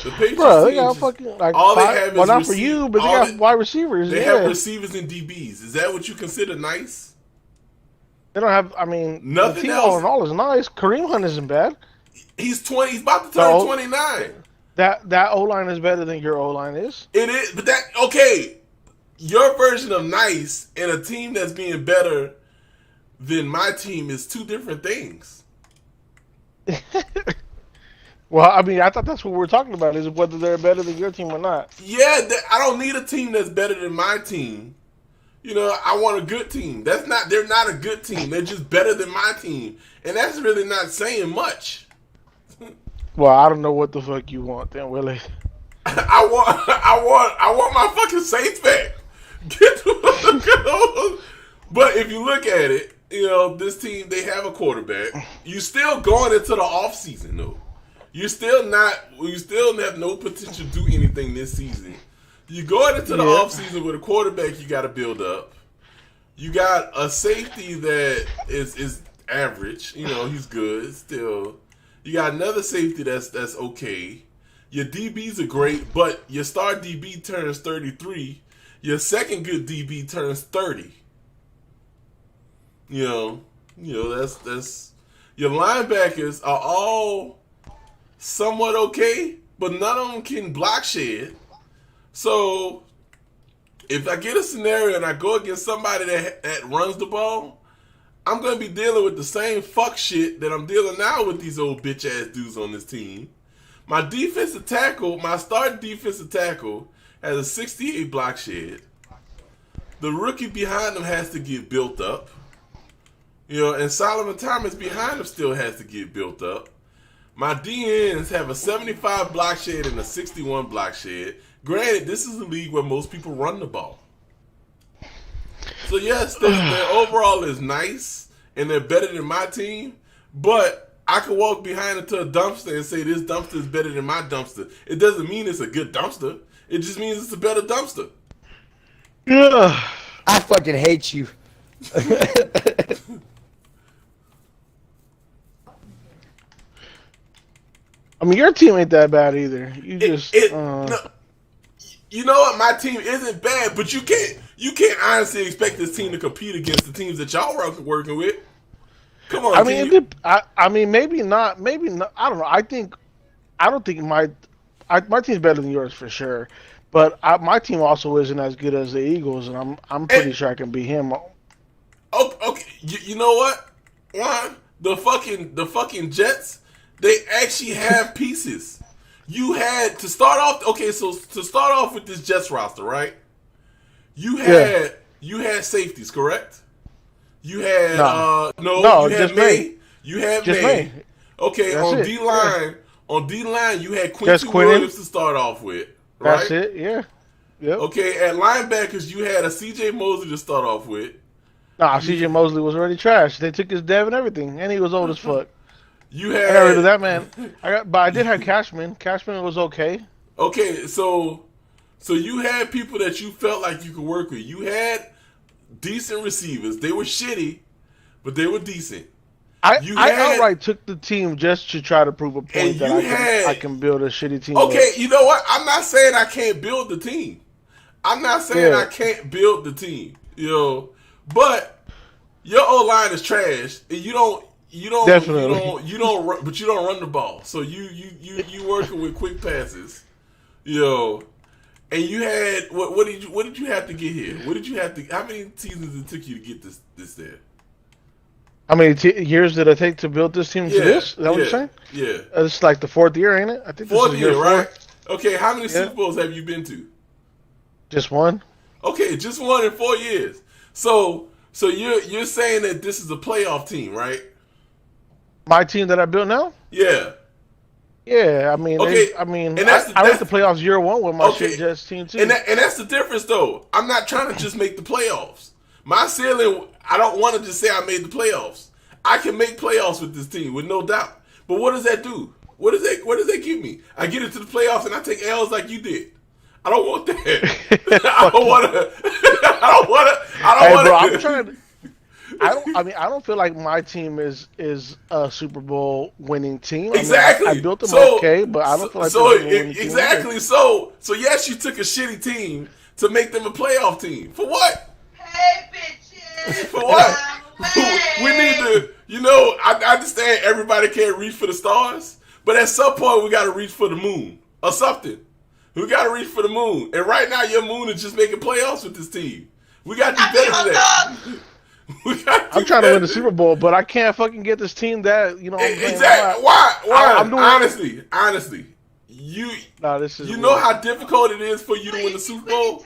The Patriots they team got just, fucking like all five, they have well, is not for you, but they got wide receivers. They have receivers and DBs. Is that what you consider nice? They don't have. I mean, nothing the team else. all in all is nice. Kareem Hunt isn't bad. He's 20. He's about to turn 29. That O line is better than your O line is. It is, but that okay. Your version of nice and a team that's being better than my team is two different things. Well, I mean, I thought that's what we were talking about, is whether they're better than your team or not. Yeah, I don't need a team that's better than my team. You know, I want a good team. They're not a good team. They're just better than my team. And that's really not saying much. Well, I don't know what the fuck you want then, Willie. I want my fucking Saints back. But if you look at it, you know, this team, they have a quarterback. You still going into the offseason, though. You still have no potential to do anything this season. You going into the offseason with a quarterback you got to build up. You got a safety that is average. You know, he's good still. You got another safety that's okay. Your DBs are great, but your star DB turns 33. Your second good DB turns 30. You know that's your linebackers are all somewhat okay, but none of them can block shed. So if I get a scenario and I go against somebody that runs the ball, I'm going to be dealing with the same fuck shit that I'm dealing now with these old bitch ass dudes on this team. My defensive tackle, my starting defensive tackle, has a 68 block shed. The rookie behind him has to get built up. You know, and Solomon Thomas behind him still has to get built up. My DNs have a 75 block shed and a 61 block shed. Granted, this is a league where most people run the ball. So yes, their overall is nice, and they're better than my team, but I could walk behind into a dumpster and say this dumpster is better than my dumpster. It doesn't mean it's a good dumpster. It just means it's a better dumpster. Yeah. I fucking hate you. I mean, your team ain't that bad either. You just no, you know what? My team isn't bad, but you can't honestly expect this team to compete against the teams that y'all are working with. Come on, I mean, maybe not. Maybe not. I don't know. I don't think my team's better than yours for sure. But my team also isn't as good as the Eagles, and I'm pretty sure I can beat him. Okay, you know what? Juan, the fucking Jets, they actually have pieces. You had to start off. Okay, so to start off with this Jets roster, right? You had safeties, correct? You had you had May. You had May. Okay, that's on D line, you had Quincy Williams to start off with. Right? That's it. Yeah. Yep. Okay, at linebackers, you had a C.J. Mosley to start off with. Nah, C.J. Mosley was already trash. They took his dev and everything, and he was old as fuck. You had. I got rid of that man. But I did have Cashman. Cashman was okay. Okay, so you had people that you felt like you could work with. You had decent receivers. They were shitty, but they were decent. I outright took the team just to try to prove a point that I can build a shitty team. Okay, you know what? I'm not saying I can't build the team. I'm not saying I can't build the team. You know, but your O-line is trash, and you don't run the ball. So you working with quick passes. You know, and you had what did you have to get here? How many seasons it took you to get this there? How many years did it take to build this team to this? Is that what you're saying? Yeah. It's like the fourth year, ain't it? I think fourth this is year, right? Okay, how many Super Bowls have you been to? Just one. Okay, just one in 4 years. So you're saying that this is a playoff team, right? My team that I built now? Yeah. Yeah, I mean, okay. I went to playoffs year one with my shit Jets team too. And that's the difference, though. I'm not trying to just make the playoffs. My ceiling, I don't want to just say I made the playoffs. I can make playoffs with this team, with no doubt. But what does that do? What does that give me? I get into the playoffs and I take L's like you did. I don't want that. I don't want to. I don't want to. I'm trying to. I don't feel like my team is a Super Bowl winning team. Exactly. I built them okay, but I don't feel like they're a winning team. Exactly. So yes, you took a shitty team to make them a playoff team. For what? Hey, bitches. For what? We need to. I understand everybody can't reach for the stars, but at some point we got to reach for the moon or something. We got to reach for the moon. And right now your moon is just making playoffs with this team. We got to do better than that. I'm trying to win the Super Bowl, but I can't fucking get this team that, Exactly. Why? Honestly. You know how difficult it is for you to win the Super Bowl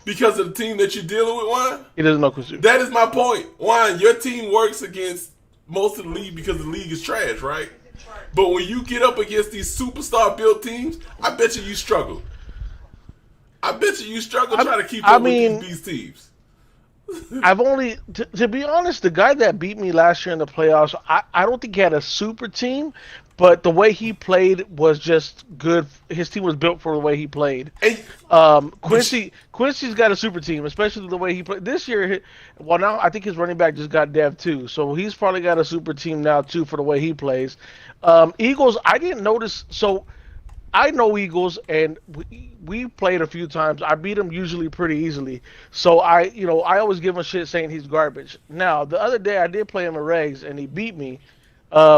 because of the team that you're dealing with, Juan? He doesn't know Kusu. That is my point. Juan, your team works against most of the league because the league is trash, right? But when you get up against these superstar built teams, I bet you struggle. I bet you struggle trying to keep up with these teams. I've only, to be honest, the guy that beat me last year in the playoffs, I don't think he had a super team, but the way he played was just good. His team was built for the way he played. Quincy's got a super team, especially the way he played. This year, well, now I think his running back just got dev too, so he's probably got a super team now too for the way he plays. Eagles, I didn't notice, so I know Eagles, and we played a few times. I beat him usually pretty easily. So I always give him shit saying he's garbage. Now, the other day I did play him at Regs, and he beat me,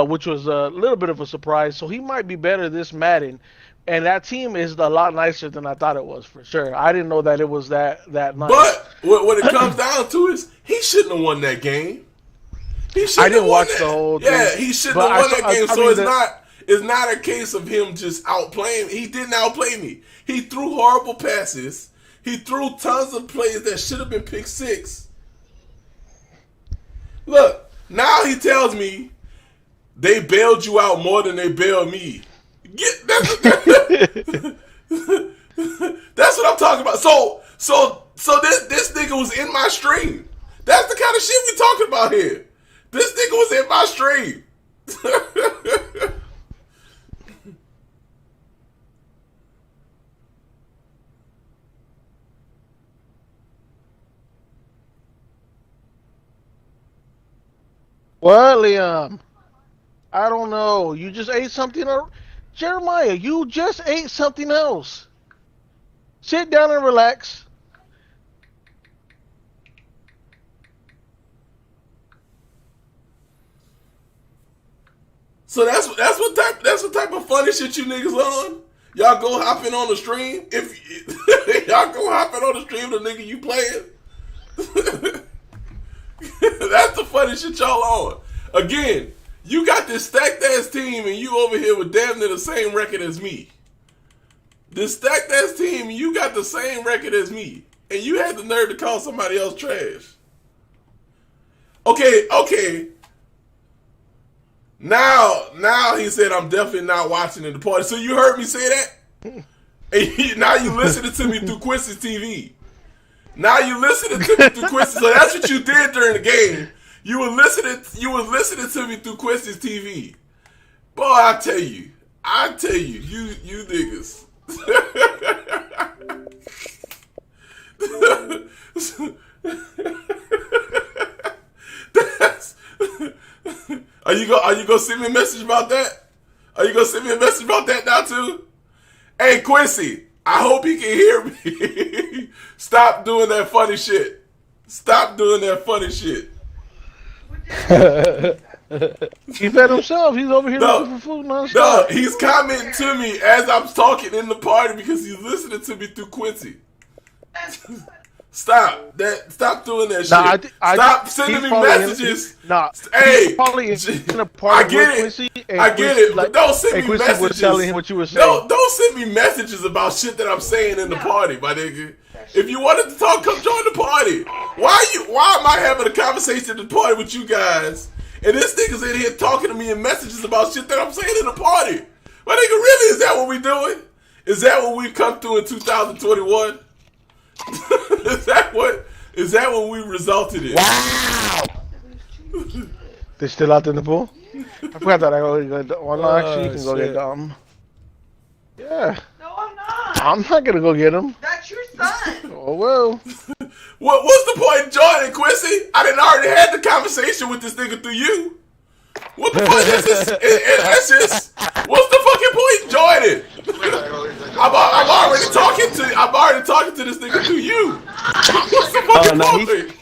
which was a little bit of a surprise. So he might be better this Madden. And that team is a lot nicer than I thought it was, for sure. I didn't know that it was that nice. But what it comes down to is he shouldn't have won that game. I didn't watch the whole thing. Yeah, he shouldn't have won that game. It's not a case of him just outplaying. He didn't outplay me. He threw horrible passes. He threw tons of plays that should have been pick six. Look, now he tells me they bailed you out more than they bailed me. That's what I'm talking about. So this nigga was in my stream. That's the kind of shit we talking about here. This nigga was in my stream. What, Liam? I don't know. You just ate something else? Jeremiah, you just ate something else. Sit down and relax. So that's what type of funny shit you niggas on? Y'all go hopping on the stream? If y'all go hopping on the stream, the nigga you playing? That's the funny shit y'all on. Again, you got this stacked ass team and you over here with damn near the same record as me. This stacked ass team, you got the same record as me. And you had the nerve to call somebody else trash. Okay. Now he said I'm definitely not watching in the party. So you heard me say that? And now you listening to me through Quincy's TV. Now you listening to me through Quincy. So that's what you did during the game. You were listening to me through Quincy's TV. Boy, I tell you, you niggas. Are you gonna send me a message about that? Are you gonna send me a message about that now too? Hey Quincy, I hope he can hear me. Stop doing that funny shit. He fed himself. He's over here looking for food nonstop. No, he's commenting to me as I'm talking in the party because he's listening to me through Quincy. Stop doing that shit. Stop sending me messages. Hey, probably in a party. I get it. But don't send me messages. Was telling him what you were saying. Don't send me messages about shit that I'm saying in the party, my nigga. If you wanted to talk, come join the party. Why am I having a conversation at the party with you guys? And this nigga's in here talking to me in messages about shit that I'm saying in the party. My nigga, really, is that what we doing? Is that what we've come through in 2021? Is that what we resulted in? Wow! They're still out in the pool? I forgot that I go get one. Actually, you can go get them. Yeah. No, I'm not. I'm not gonna go get them. That's your son. Oh well. What's the point in joining, Quincy? I done already had the conversation with this nigga through you. What the fuck is this? That's just. What's the fucking point in joining? I'm already talking to this nigga through you. What's the fucking point?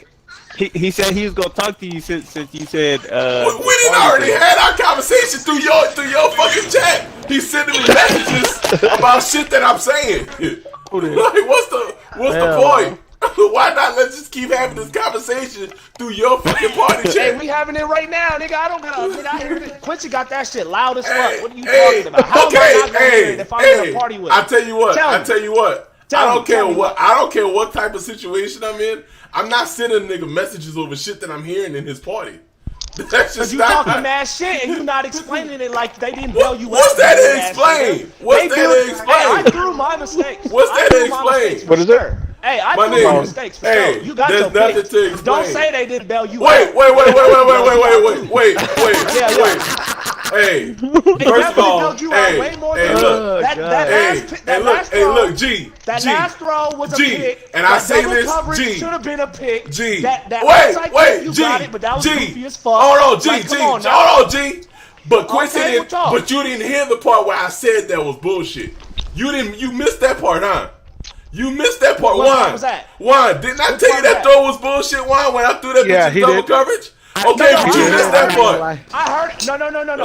He said he was gonna talk to you since you said. We didn't already had our conversation through your fucking chat. He's sending me messages about shit that I'm saying. Like, what's the point? Why not let's just keep having this conversation through your fucking party chat? Hey, we having it right now, nigga. I don't got nigga. I hear it. Quincy got that shit loud as fuck. What are you talking about? How am I not gonna hear it if I'm in a party with him? I tell you what. I don't care what type of situation I'm in. I'm not sending nigga messages over shit that I'm hearing in his party. That's just you talking mad shit and you not explaining it like they didn't bail you out. What's that to explain? What's that to explain? Hey, I threw my mistakes. What's that to explain? What is that? Hey, I threw my mistakes for sure. You got your nothing picks. to explain. Don't say they didn't bail you out. Wait. Hey, first of all, that last throw was a pick. And I say this, G. Should have been a pick. G. Wait, you got it, but that was goofy as fuck. Hold on, G. But Quincy didn't. But you didn't hear the part where I said that was bullshit. You missed that part, huh? You missed that part. What was that? Juan, didn't I tell you that throw was bullshit, Juan, when I threw that bitch in double coverage? Okay, but you missed that part. I heard it. No.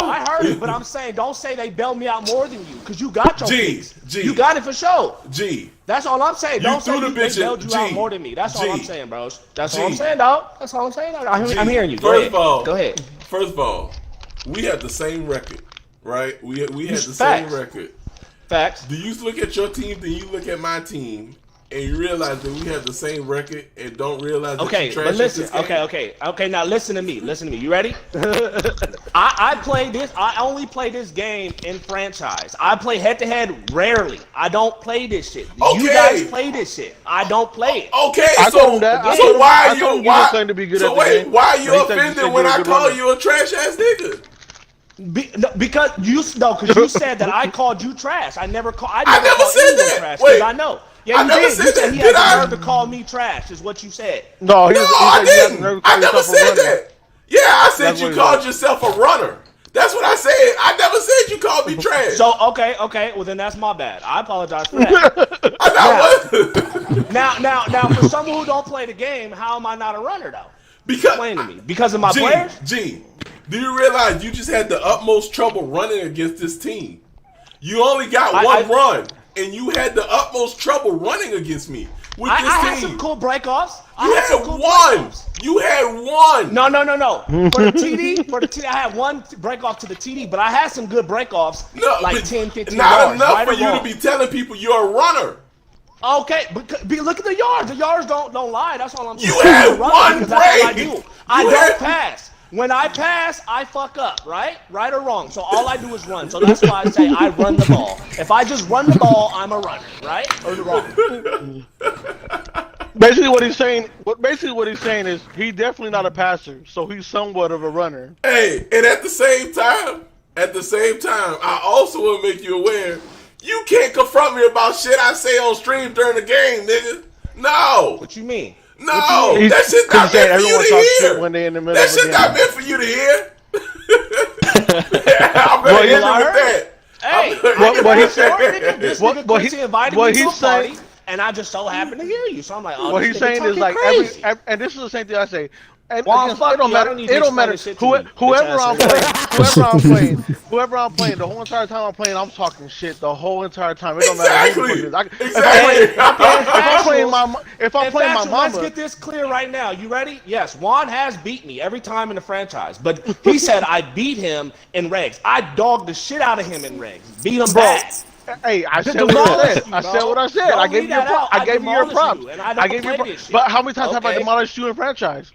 I heard it, but I'm saying don't say they bailed me out more than you, because you got your picks. You got it for sure. G. That's all I'm saying. Don't say they bailed you out more than me. That's all I'm saying, bros. That's all I'm saying, dog. That's all I'm saying. I'm hearing you. Go ahead. First of all, we had the same record, right? We had the same record. Facts. Do you look at your team, then you look at my team, and you realize that we have the same record and don't realize that you trash this game? Okay, now listen to me. You ready? I only play this game in franchise. I play head-to-head rarely. I don't play this shit. Okay. You guys play this shit. I don't play it. Okay, so why are you why are you offended when I call you a trash-ass nigga? Because you said that I called you trash. I never said that. Trash, I know. Yeah, you did. You said he had the nerve to call me trash. Is what you said. No, I didn't. I never said that. Yeah, I said you called yourself a runner. That's what I said. I never said you called me trash. So okay. Well, then that's my bad. I apologize for that. Now, for someone who don't play the game, how am I not a runner though? Explain to me. Because of my players? G. Do you realize you just had the utmost trouble running against this team? You only got one run, and you had the utmost trouble running against me with this team. I had some cool breakoffs. You had one. No. For the TD, I had one breakoff to the TD, but I had some good breakoffs, 10, 15 not yards. Not enough for you to be telling people you're a runner. Okay, but look at the yards. The yards don't lie. That's all I'm saying. You had one break. That's what I do. I don't pass. When I pass, I fuck up, right? Right or wrong. So all I do is run. So that's why I say I run the ball. If I just run the ball, I'm a runner, right? Or wrong? Basically what he's saying is he's definitely not a passer, so he's somewhat of a runner. Hey, and at the same time, I also want to make you aware, you can't confront me about shit I say on stream during the game, nigga. No. What you mean? No, that shit not meant for you to hear. When they in the middle that shit not meant for you to hear. I'm gonna hit you with that. Hey, what he said? This nigga Quincy invited me to a party, and I just so happened to hear you. So I'm like, oh, what he's saying is like and this is the same thing I say. And Well, against, fuck it don't you. I matter. don't need It to don't matter. explain this shit to me, Whoever bitch I'm ass playing, whoever I'm playing, the whole entire time I'm playing, I'm talking shit the whole entire time. It don't matter who the fuck it is. If I'm playing my mama, let's get this clear right now. You ready? Yes, Juan has beat me every time in the franchise, but he said I beat him in regs. I dogged the shit out of him in regs. Beat him bad. Hey, I said what I said. I said what I said. I gave you your props. I gave you your props. I gave you props. But how many times have I demolished you in franchise?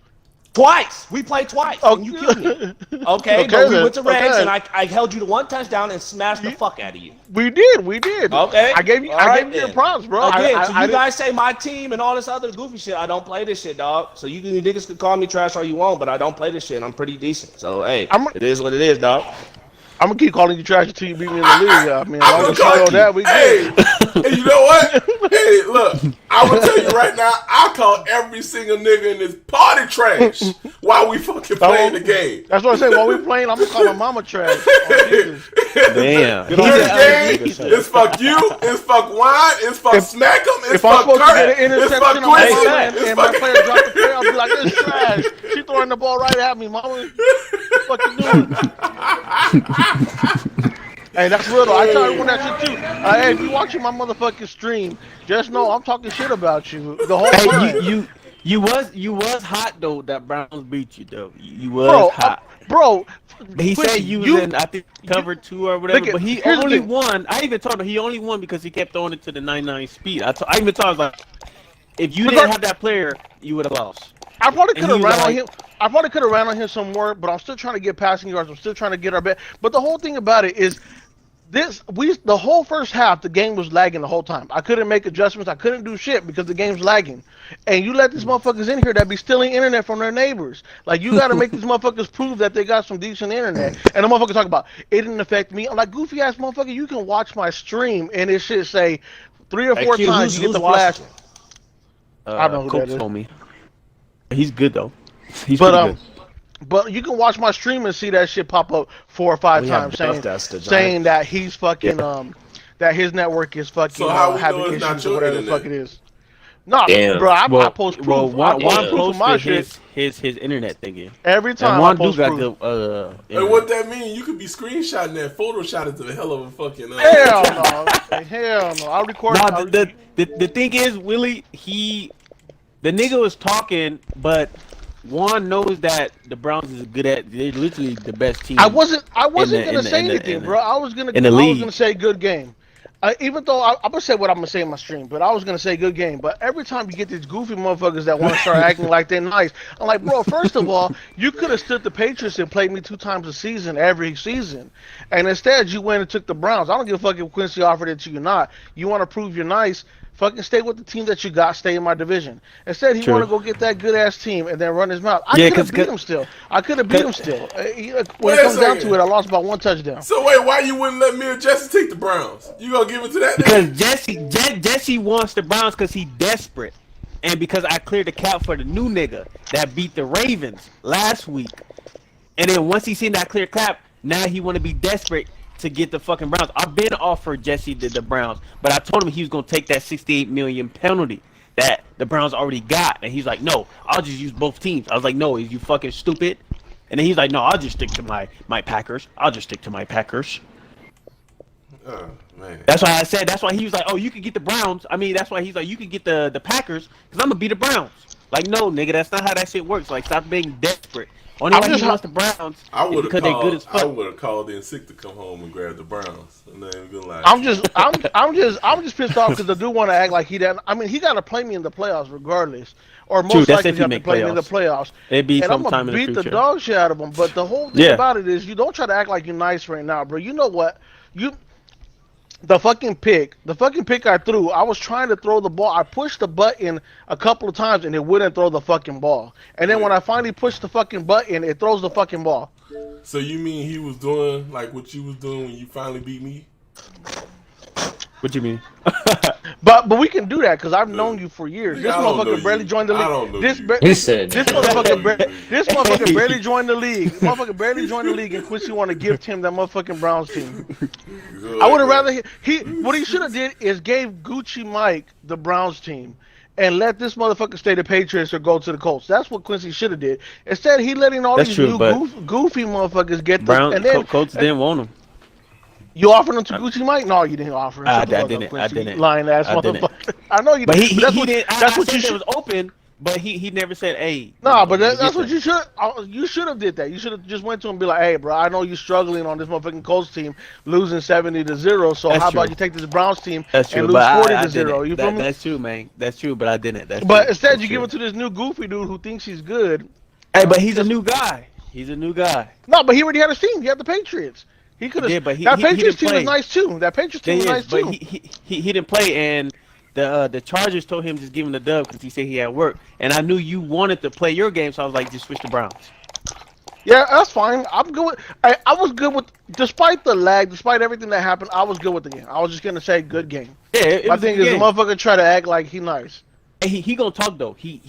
Twice. We played twice. And you killed me. Okay, but we went to regs and I held you to 1 touchdown and smashed the fuck out of you. We did. Okay. I gave you your props, bro. Again, so you guys say my team and all this other goofy shit. I don't play this shit, dog. So you niggas can call me trash all you want, but I don't play this shit. I'm pretty decent. So hey, it is what it is, dog. I'm gonna keep calling you trash until you beat me in the league. I mean, I'm gonna show that we good. Hey, you know what? Hey, look, I will tell you right now, I call every single nigga in this party trash while we fucking playing the game. That's what I say. While we playing, I'm gonna call my mama trash. Damn. This game is fuck you, it's fuck wine, it's fuck smack him, it's fuck Kurt, it's fuck Quincy, and my player dropped the play, I'll be like, this trash. She throwing the ball right at me, mama. What you doing? Hey, that's real though. I tell everyone that shit too. Hey, if you watching my motherfucking stream, just know I'm talking shit about you the whole time. You was hot though. That Browns beat you though. You was hot, bro. He said you was in, I think, cover 2 or whatever. But he only won. I even told him he only won because he kept throwing it to the 99 speed. I even told him, like, if you didn't have that player, you would have lost. I probably could have ran on him. I probably could have ran on him some more, but I'm still trying to get passing yards. I'm still trying to get our bet. But the whole thing about it is, the whole first half, the game was lagging the whole time. I couldn't make adjustments. I couldn't do shit because the game's lagging. And you let these motherfuckers in here that be stealing internet from their neighbors. Like, you got to make these motherfuckers prove that they got some decent internet. And the motherfucker talk about, it didn't affect me. I'm like, goofy ass motherfucker, you can watch my stream and it should say 3 or 4 times you get the flash. I don't know who that is. Told me. He's good though. He's pretty good. But you can watch my stream and see that shit pop up 4 or 5 times saying that he's fucking that his network is fucking having issues or whatever the fuck it is. No, bro, I post proof. Well, Juan posted his internet thingy. Every time and Juan post got proof. And what that mean? You could be screenshotting that, photoshopping to the hell of a fucking. Hell no, hell no. I'll record. No, the thing is, Willie, the nigga was talking, but Juan knows that the Browns is good at. They're literally the best team. I wasn't gonna say anything, bro. I was gonna say good game. Even though I'm gonna say what I'm gonna say in my stream, but I was gonna say good game. But every time you get these goofy motherfuckers that want to start acting like they're nice, I'm like, bro. First of all, you could have stood the Patriots and played me 2 times a season every season, and instead you went and took the Browns. I don't give a fuck if Quincy offered it to you or not. You want to prove you're nice? Fucking stay with the team that you got. Stay in my division. Instead, he want to go get that good ass team and then run his mouth. I could have beat him still. When it comes down to it, I lost by 1 touchdown. So wait, why you wouldn't let me and Jesse take the Browns? You gonna give it to that? Because Jesse wants the Browns because he's desperate, and because I cleared the cap for the new nigga that beat the Ravens last week, and then once he seen that clear cap, now he want to be desperate to get the fucking Browns. I've been offered Jesse the Browns, but I told him he was gonna take that $68 million penalty that the Browns already got, and he's like, no, I'll just use both teams. I was like, no, is you fucking stupid? And then he's like, no, I'll just stick to my Packers. I'll just stick to my Packers. Oh man. That's why I said. That's why he was like, oh, you can get the Browns. I mean, that's why he's like, you can get the Packers because I'm gonna beat the Browns. Like, no, nigga, that's not how that shit works. Like, stop being desperate. Only way he wants the Browns because they're good as fuck. I would have called in sick to come home and grab the Browns. I'm not even gonna lie. I'm just pissed off because the dude want to act like he didn't. I mean, he got to play me in the playoffs regardless, or most likely he have to play me in the playoffs. It'd be and I'm sometime gonna in the beat future. the dog shit out of him. But the whole thing about it is, you don't try to act like you're nice right now, bro. You know what? The fucking pick I threw, I was trying to throw the ball. I pushed the button a couple of times and it wouldn't throw the fucking ball. And then when I finally pushed the fucking button, it throws the fucking ball. So you mean he was doing like what you was doing when you finally beat me? What you mean? But we can do that because I've known you for years. This motherfucker barely joined the league. This motherfucker barely joined the league. This motherfucker barely joined the league, and Quincy want to gift him that motherfucking Browns team. I would have rather what he should have did is gave Gucci Mike the Browns team, and let this motherfucker stay the Patriots or go to the Colts. That's what Quincy should have did. Instead, he letting all these new goofy motherfuckers get the Brown. and then Colts didn't want him. You offered him to Gucci Mike? No, you didn't offer him. I didn't. Lying ass motherfucker. I know you. But didn't. he didn't. That's what you should. It was open, but he never said, "Hey." Nah, but that's what you should. You should have did that. You should have just went to him and be like, "Hey, bro, I know you're struggling on this motherfucking Colts team, losing 70-0. So how about you take this Browns team and lose 40-0? You feel me? That's true, man. That's true, but I didn't. But instead, you give it to this new goofy dude who thinks he's good. Hey, but he's a new guy. He's a new guy. No, but he already had a team. He had the Patriots. He could have. Yeah, but that Patriots team was nice too. That Patriots team was nice too. But he didn't play, and the Chargers told him just give him the dub because he said he had work. And I knew you wanted to play your game, so I was like, just switch the Browns. Yeah, that's fine. I'm good. I was good with, despite the lag, despite everything that happened, I was good with the game. I was just gonna say good game. Yeah, my thing is the motherfucker try to act like he nice. He gonna talk though. He